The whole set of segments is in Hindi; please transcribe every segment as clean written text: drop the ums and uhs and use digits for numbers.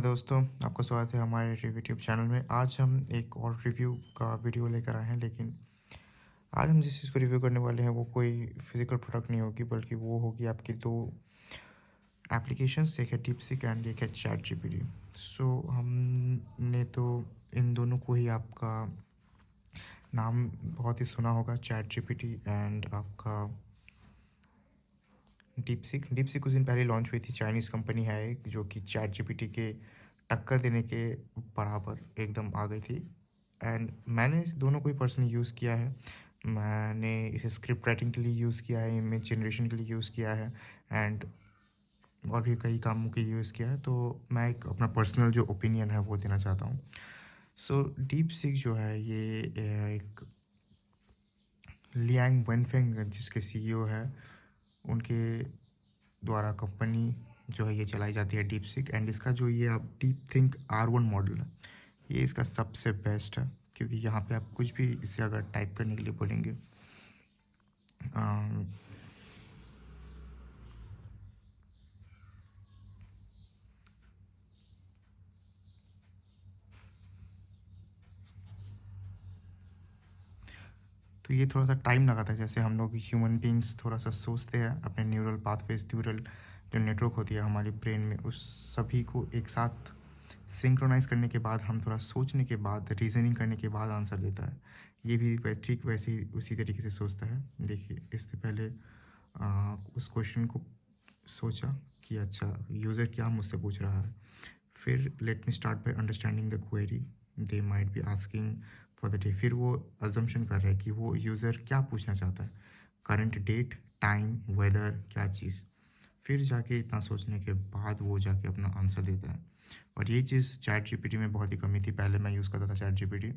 दोस्तों, आपका स्वागत है हमारे यूट्यूब चैनल में। आज हम एक और रिव्यू का वीडियो लेकर आए हैं, लेकिन आज हम जिस चीज़ को रिव्यू करने वाले हैं वो कोई फिज़िकल प्रोडक्ट नहीं होगी, बल्कि वो होगी आपकी दो एप्लीकेशंस। एक है डीपसीक एंड एक है चैट जीपीटी। सो हमने तो इन दोनों को ही आपका नाम बहुत ही सुना होगा, चैट जीपीटी एंड आपका डीपसीक। डीपसीक कुछ दिन पहले लॉन्च हुई थी। चाइनीज़ कंपनी है एक, जो कि चैट जीपीटी के टक्कर देने के बराबर एकदम आ गई थी। एंड मैंने इस दोनों को ही पर्सनली यूज़ किया है। मैंने इसे स्क्रिप्ट राइटिंग के लिए यूज़ किया है, इमेज जनरेशन के लिए यूज़ किया है एंड और भी कई कामों के लिए यूज़ किया है। तो मैं एक अपना पर्सनल जो ओपिनियन है वो देना चाहता हूँ। सो डीपसीक जो है ये एक लियांग वेनफेंग जिसके सीईओ है, उनके द्वारा कंपनी जो है ये चलाई जाती है डीपसीक। एंड इसका जो ये आप डीप थिंक R1 मॉडल है, ये इसका सबसे बेस्ट है, क्योंकि यहाँ पे आप कुछ भी इसे अगर टाइप करने के लिए बोलेंगे अम, तो ये थोड़ा सा टाइम लगाता है। जैसे हम लोग ह्यूमन बींग्स थोड़ा सा सोचते हैं, अपने न्यूरल पाथवेज, न्यूरल जो नेटवर्क होती है हमारी ब्रेन में, उस सभी को एक साथ सिंक्रोनाइज़ करने के बाद, हम थोड़ा सोचने के बाद, रीजनिंग करने के बाद आंसर देता है। ये भी ठीक वैसे ही उसी तरीके से सोचता है। देखिए, इससे पहले उस क्वेश्चन को सोचा कि अच्छा यूज़र क्या मुझसे पूछ रहा है। फिर let me start by understanding the query they might be asking for the day. फिर वो अजम्पशन कर रहा है कि वो यूज़र क्या पूछना चाहता है, करंट डेट, टाइम, वेदर, क्या चीज़। फिर जाके इतना सोचने के बाद वो जाके अपना आंसर देता है। और ये चीज़ चैट जीपीटी में बहुत ही कमी थी। पहले मैं यूज़ करता था चैट जीपीटी,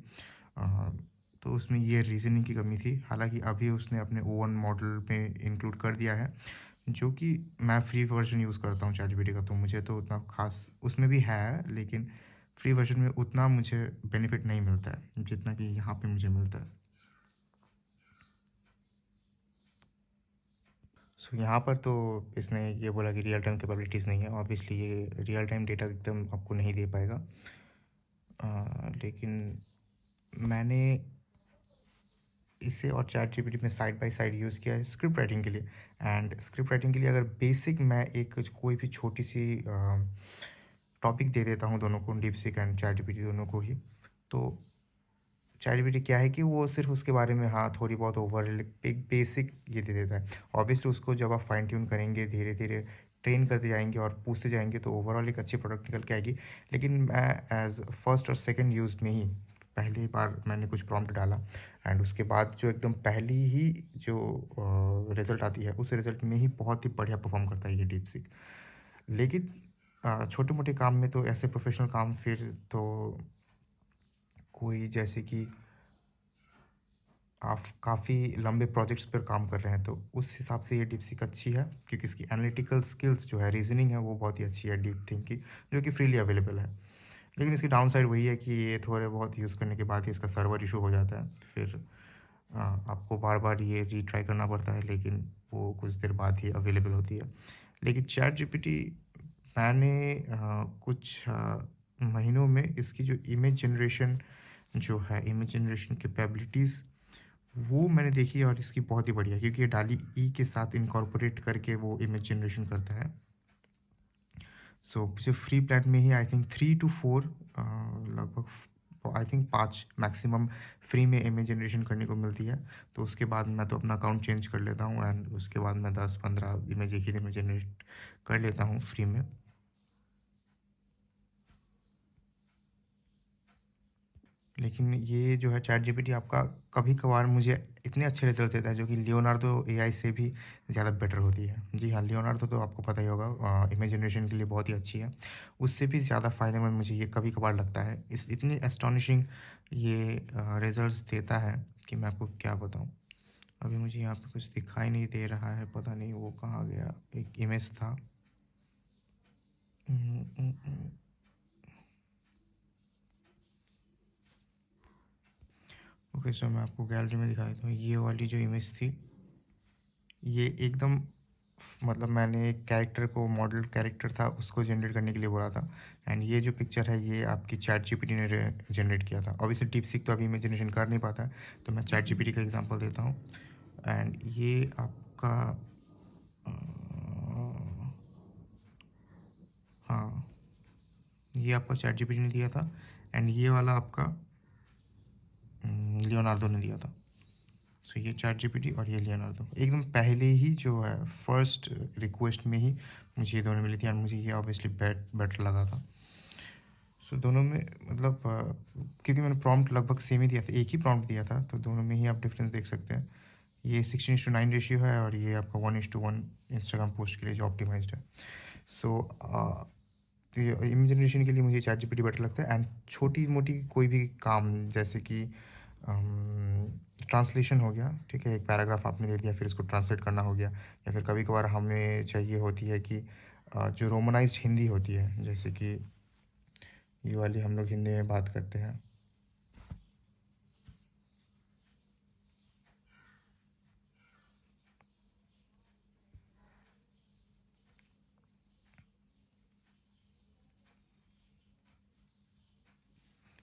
तो उसमें ये रीज़निंग की कमी थी। हालांकि अभी उसने अपने O1 मॉडल में इंक्लूड कर दिया है, जो कि मैं फ्री वर्जन यूज़ करता हूँ चैट जीपीटी का, तो मुझे तो उतना ख़ास उसमें भी है, लेकिन फ्री वर्जन में उतना मुझे बेनिफिट नहीं मिलता है जितना कि यहाँ पे मुझे मिलता है। सो यहाँ पर तो इसने ये बोला कि रियल टाइम कैपेबिलिटीज़ नहीं है। ऑब्वियसली ये रियल टाइम डेटा एकदम आपको नहीं दे पाएगा। लेकिन मैंने इसे और चैट जीपीटी में साइड बाय साइड यूज़ किया है स्क्रिप्ट राइटिंग के लिए। एंड स्क्रिप्ट राइटिंग के लिए अगर बेसिक मैं एक कोई भी छोटी सी टॉपिक दे देता हूँ दोनों को, डीपसीक एंड चैट जीपीटी दोनों को ही, तो चैट जीपीटी क्या है कि वो सिर्फ उसके बारे में हाँ थोड़ी बहुत ओवर एक बेसिक ये दे देता है। ऑब्वियसली उसको जब आप फाइन ट्यून करेंगे, धीरे धीरे ट्रेन करते जाएंगे और पूछते जाएंगे, तो ओवरऑल एक अच्छी प्रोडक्ट निकल के आएगी। लेकिन मैं एज फर्स्ट और सेकंड यूज़ में ही पहली बार मैंने कुछ प्रॉम्प्ट डाला, एंड उसके बाद जो एकदम पहली ही जो रिज़ल्ट आती है, उस रिज़ल्ट में ही बहुत ही बढ़िया परफॉर्म करता है ये डीपसीक। लेकिन छोटे मोटे काम में तो, ऐसे प्रोफेशनल काम फिर तो कोई जैसे कि आप काफ़ी लंबे प्रोजेक्ट्स पर काम कर रहे हैं, तो उस हिसाब से ये डीपसीक अच्छी है, क्योंकि इसकी एनालिटिकल स्किल्स जो है, रीजनिंग है, वो बहुत ही अच्छी है डीप थिंक की, जो कि फ्रीली अवेलेबल है। लेकिन इसकी डाउन साइड वही है कि ये थोड़े बहुत यूज़ करने के बाद ही इसका सर्वर इशू हो जाता है। फिर आपको बार बार ये रीट्राई करना पड़ता है, लेकिन वो कुछ देर बाद ही अवेलेबल होती है। लेकिन चैट जीपीटी मैंने कुछ महीनों में इसकी जो इमेज जनरेशन जो है, इमेज जनरेशन कैपेबिलिटीज़ वो मैंने देखी है, और इसकी बहुत ही बढ़िया, क्योंकि ये डाली ई के साथ इनकॉर्पोरेट करके वो इमेज जनरेशन करता है। सो मुझे फ्री प्लान में ही आई थिंक 3 to 4 लगभग आई थिंक 5 मैक्सिमम फ्री में इमेज जनरेशन करने को मिलती है। तो उसके बाद मैं तो अपना अकाउंट चेंज कर लेता हूँ, एंड उसके बाद मैं 10-15 इमेज एक ही दिन में जनरेट कर लेता हूँ फ्री में। लेकिन ये जो है चैट जीपीटी आपका कभी कभार मुझे इतने अच्छे रिजल्ट देता है, जो कि लियोनार्डो एआई से भी ज़्यादा बेटर होती है। जी हाँ, लियोनार्डो तो आपको पता ही होगा, इमेज जनरेशन के लिए बहुत ही अच्छी है। उससे भी ज़्यादा फ़ायदेमंद मुझे ये कभी कभार लगता है। इस इतनी एस्टोनिशिंग ये रिजल्ट्स देता है कि मैं आपको क्या बताऊँ। अभी मुझे यहाँ पे कुछ दिखाई नहीं दे रहा है, पता नहीं वो कहाँ गया। एक इमेज था। हम्म, हम्म, हम्म। ओके, सो मैं आपको गैलरी में दिखा देता हूँ। ये वाली जो इमेज थी, ये एकदम मतलब मैंने एक कैरेक्टर को, मॉडल कैरेक्टर था, उसको जनरेट करने के लिए बोला था। एंड ये जो पिक्चर है ये आपकी चैट जीपीटी ने जनरेट किया था। ऑब्वियसली डीपसीक तो अभी मैं जनरेशन कर नहीं पाता है, तो मैं चैट जीपीटी का एग्जांपल देता हूँ। एंड ये आपका अ, हाँ, ये आपका चैट जीपीटी ने दिया था। एंड ये वाला आपका लियोनार्डो ने दिया था। सो ये चैट जीपीटी और ये लियोनार्डो एकदम पहले ही जो है फर्स्ट रिक्वेस्ट में ही मुझे ये दोनों मिली थी। एंड मुझे ये ऑब्वियसली बेटर लगा था। सो दोनों में मतलब क्योंकि मैंने प्रॉम्प्ट लगभग सेम ही दिया था, एक ही प्रॉम्प्ट दिया था, तो दोनों में ही आप डिफरेंस देख सकते हैं। ये 16:9 रेशियो है और ये आपका 1:1 इंस्टाग्राम पोस्ट के लिए जो ऑप्टिमाइज्ड है। सो तो ये इमेज जनरेशन के लिए मुझे चैट जीपीटी बेटर लगता है। एंड छोटी मोटी कोई भी काम जैसे कि ट्रांसलेशन हो गया, ठीक है, एक पैराग्राफ आपने दे दिया फिर इसको ट्रांसलेट करना हो गया, या फिर कभी कभार हमें चाहिए होती है कि जो रोमनाइज्ड हिंदी होती है, जैसे कि ये वाली हम लोग हिंदी में बात करते हैं।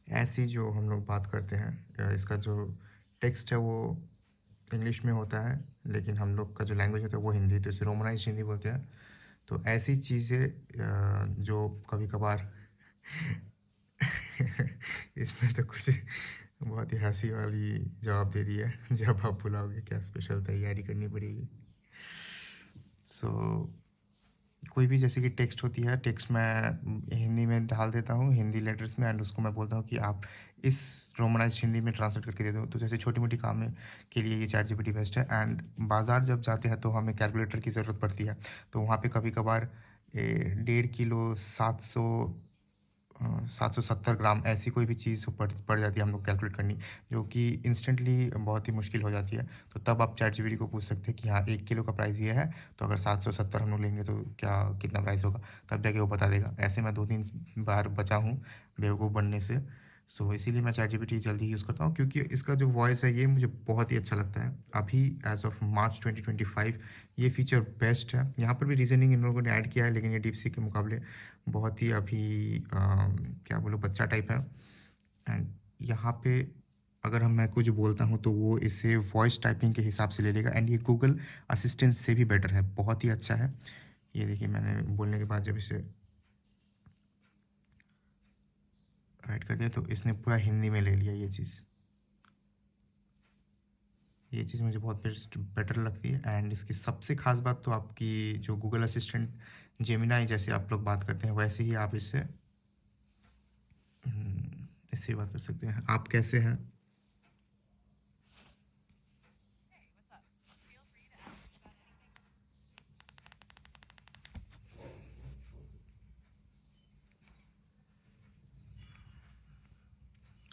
ऐसी जो हम लोग बात करते हैं, इसका जो टेक्स्ट है वो इंग्लिश में होता है, लेकिन हम लोग का जो लैंग्वेज होता है वो हिंदी, तो इसे रोमनाइज्ड हिंदी बोलते हैं। तो ऐसी चीज़ें जो कभी कभार इसने तो कुछ बहुत ही हंसी वाली जवाब दे दिया। जब आप बुलाओगे क्या स्पेशल तैयारी करनी पड़ेगी। सो कोई भी जैसे कि टेक्स्ट होती है, टेक्स्ट मैं हिंदी में डाल देता हूँ हिंदी लेटर्स में, एंड उसको मैं बोलता हूँ कि आप इस रोमनाइज्ड हिंदी में ट्रांसलेट करके दे दो। तो जैसे छोटी मोटी काम के लिए ये चैट जीपीटी बेस्ट है। एंड बाज़ार जब जाते हैं तो हमें कैलकुलेटर की ज़रूरत पड़ती है, तो वहाँ पे कभी कभार 1.5 किलो 770 ग्राम ऐसी कोई भी चीज़ पड़ जाती है हम लोग कैलकुलेट करनी, जो कि इंस्टेंटली बहुत ही मुश्किल हो जाती है। तो तब आप चैट जीपीटी को पूछ सकते हैं कि हाँ 1 किलो का प्राइस ये है, तो अगर 770 हम लोग लेंगे तो क्या कितना प्राइस होगा, तब जाके वो बता देगा। ऐसे मैं 2-3 बार बचा हूँ बेवकूफ़ बनने से। सो इसीलिए मैं चैट जीपीटी जल्दी यूज़ करता हूँ, क्योंकि इसका जो वॉइस है ये मुझे बहुत ही अच्छा लगता है। अभी एज ऑफ मार्च 2025 ये फीचर बेस्ट है। यहाँ पर भी रीजनिंग इन लोगों ने ऐड किया है, लेकिन ये डीपसीक के मुकाबले बहुत ही अभी क्या बोलूँ बच्चा टाइप है। एंड यहाँ पे अगर मैं कुछ बोलता हूँ तो वो इसे वॉइस टाइपिंग के हिसाब से ले लेगा। एंड ये गूगल असिस्टेंट से भी बेटर है, बहुत ही अच्छा है। ये देखिए मैंने बोलने के बाद जब इसे राइट कर दिया तो इसने पूरा हिंदी में ले लिया। ये चीज़ मुझे बहुत बेटर लगती है। एंड इसकी सबसे ख़ास बात तो आपकी जो गूगल असिस्टेंट जेमिनाई जैसे आप लोग बात करते हैं, वैसे ही आप इससे बात कर सकते हैं। आप कैसे हैं?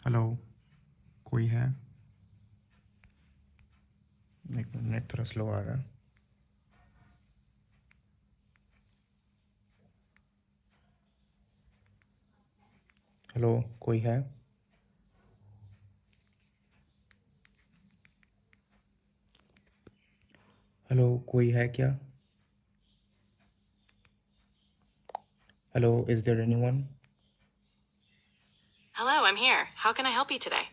हेलो, कोई है? एक मिनट, नेट थोड़ा स्लो आ रहा है। हेलो, कोई है? हेलो, कोई है क्या? Hello, is there anyone? Hello, I'm here. How can I help you today?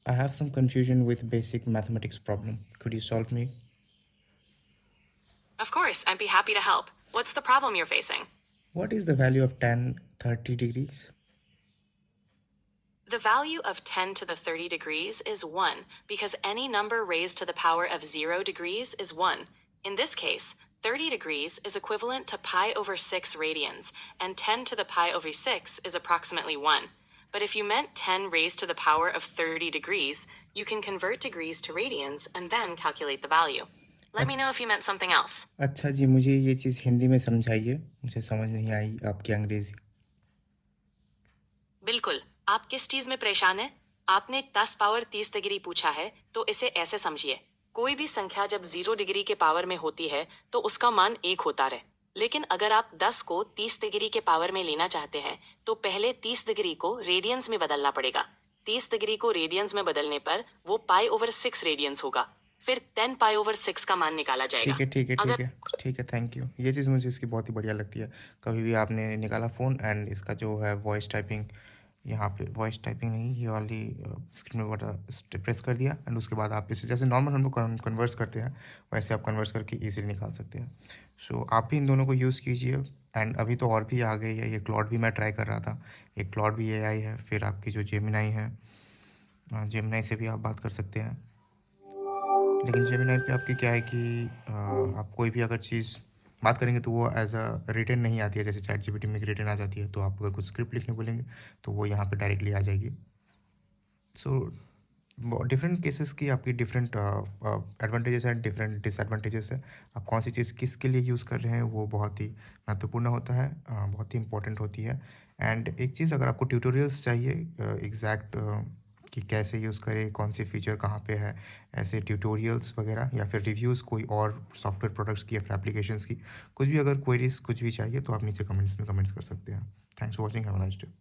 I have some confusion with basic mathematics problem. Could you solve me? Of course, I'd be happy to help. What's the problem you're facing? What is the value of tan 30 degrees? The value of 10 to the 30 degrees is 1 because any number raised to the power of 0 degrees is 1. In this case, 30 degrees is equivalent to pi over 6 radians, and 10 to the pi over 6 is approximately 1. But if you meant 10 raised to the power of 30 degrees, you can convert degrees to radians and then calculate the value. Let me know if you meant something else. अच्छा जी, मुझे ये चीज़ हिंदी में समझाइए, मुझे समझ नहीं आई आपकी अंग्रेज़ी। बिल्कुल, आप किस चीज में परेशान हैं? आपने 10 पावर 30 डिग्री पूछा है, तो इसे ऐसे समझिए। कोई भी संख्या जब 0 डिग्री के पावर में होती है, तो उसका मान 1 होता रहे। लेकिन अगर आप 10 को 30 डिग्री के पावर में लेना चाहते हैं, तो पहले 30 डिग्री को रेडियंस में बदलना पड़ेगा। 30 डिग्री को रेडियंस में बदलने पर वो पाई ओवर 6 रेडियंस होगा। फिर 10 पाई ओवर 6 का मान निकाला जाएगा। ठीक है, ठीक है, ठीक अगर है, ठीक है, थैंक यू। ये चीज़ मुझे इसकी बहुत ही बढ़िया लगती है। कभी भी आपने निकाला फ़ोन एंड इसका जो है वॉइस टाइपिंग, यहाँ पे वॉइस टाइपिंग नहीं, ये वाली स्क्रीन में बटन प्रेस कर दिया एंड उसके बाद आप इसे जैसे नॉर्मल हम लोग कन्वर्स करते हैं, वैसे आप कन्वर्स करके ईज़िली निकाल सकते हैं। सो आप भी इन दोनों को यूज़ कीजिए एंड अभी तो और भी आ गई है, ये क्लॉड भी मैं ट्राई कर रहा था। ये क्लॉड भी एआई है, फिर आपकी जो जेमिनी है, जेमिनी से भी आप बात कर सकते हैं। लेकिन जेमिनी पे आपकी क्या है कि आप कोई भी अगर चीज़ बात करेंगे तो वो एज़ अ रिटन नहीं आती है, जैसे चैट जीपीटी में रिटन आ जाती है, तो आप अगर कुछ स्क्रिप्ट लिखने बोलेंगे तो वो यहाँ पे डायरेक्टली आ जाएगी। सो डिफरेंट केसेस की आपकी डिफरेंट एडवांटेजेस हैं, डिफरेंट डिसएडवांटेजेस हैं। आप कौन सी चीज़ किसके लिए यूज़ कर रहे हैं वो बहुत ही महत्वपूर्ण होता है, बहुत ही इंपॉर्टेंट होती है। एंड एक चीज़, अगर आपको ट्यूटोरियल्स चाहिए एग्जैक्ट कि कैसे यूज़ करें, कौन सी फीचर कहाँ पे है, ऐसे ट्यूटोरियल्स वगैरह या फिर रिव्यूज़ कोई और सॉफ्टवेयर प्रोडक्ट्स की या फिर एप्लीकेशंस की, कुछ भी अगर क्वेरीज कुछ भी चाहिए तो आप नीचे कमेंट्स में कमेंट्स कर सकते हैं। Thanks for watching, have a nice day.